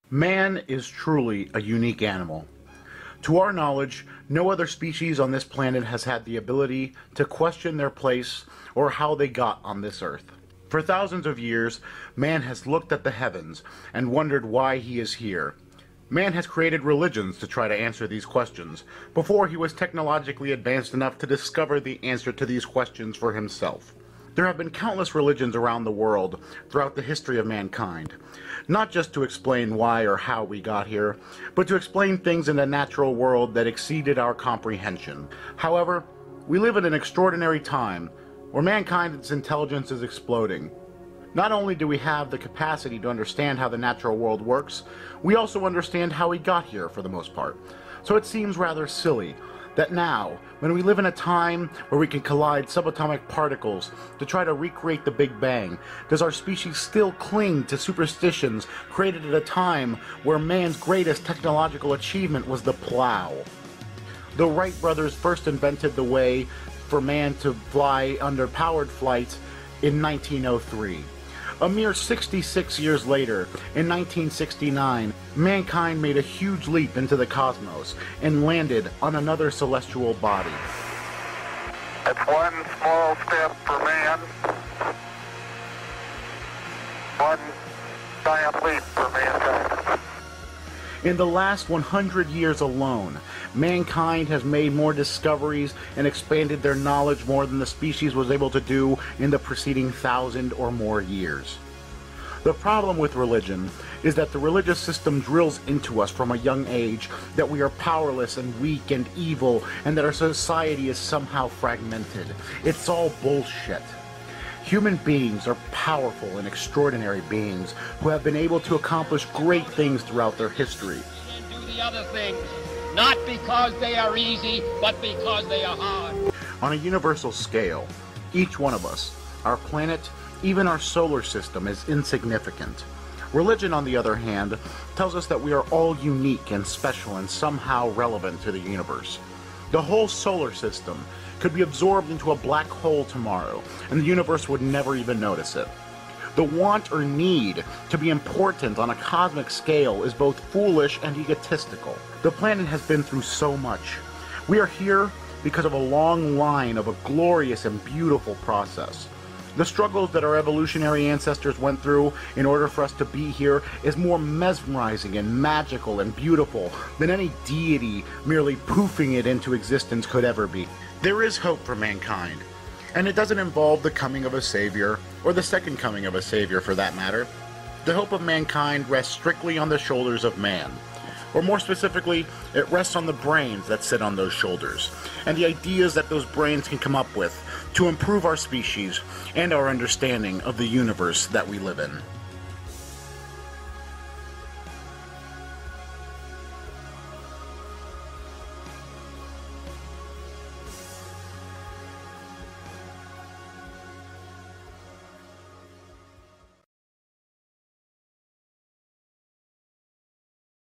Man is truly a unique animal. To our knowledge, no other species on this planet has had the ability to question their place or how they got on this earth. For thousands of years, man has looked at the heavens and wondered why he is here. Man has created religions to try to answer these questions, before he was technologically advanced enough to discover the answer to these questions for himself. There have been countless religions around the world throughout the history of mankind, not just to explain why or how we got here, but to explain things in the natural world that exceeded our comprehension. However, we live in an extraordinary time where mankind's intelligence is exploding. Not only do we have the capacity to understand how the natural world works, we also understand how we got here for the most part. So it seems rather silly that now, when we live in a time where we can collide subatomic particles to try to recreate the Big Bang, does our species still cling to superstitions created at a time where man's greatest technological achievement was the plow? The Wright brothers first invented the way for man to fly under powered flight in 1903. A mere 66 years later, in 1969, mankind made a huge leap into the cosmos and landed on another celestial body. It's one small step for man, one giant leap for mankind. In the last 100 years alone, mankind has made more discoveries and expanded their knowledge more than the species was able to do in the preceding 1,000 or more years. The problem with religion is that the religious system drills into us from a young age that we are powerless and weak and evil, and that our society is somehow fragmented. It's all bullshit. Human beings are powerful and extraordinary beings who have been able to accomplish great things throughout their history. And do the other things, not because they are easy, but because they are hard. On a universal scale, each one of us, our planet, even our solar system is insignificant. Religion, on the other hand, tells us that we are all unique and special and somehow relevant to the universe. The whole solar system could be absorbed into a black hole tomorrow, and the universe would never even notice it. The want or need to be important on a cosmic scale is both foolish and egotistical. The planet has been through so much. We are here because of a long line of a glorious and beautiful process. The struggles that our evolutionary ancestors went through in order for us to be here is more mesmerizing and magical and beautiful than any deity merely poofing it into existence could ever be. There is hope for mankind, and it doesn't involve the coming of a savior, or the second coming of a savior for that matter. The hope of mankind rests strictly on the shoulders of man. Or more specifically, it rests on the brains that sit on those shoulders, and the ideas that those brains can come up with to improve our species and our understanding of the universe that we live in.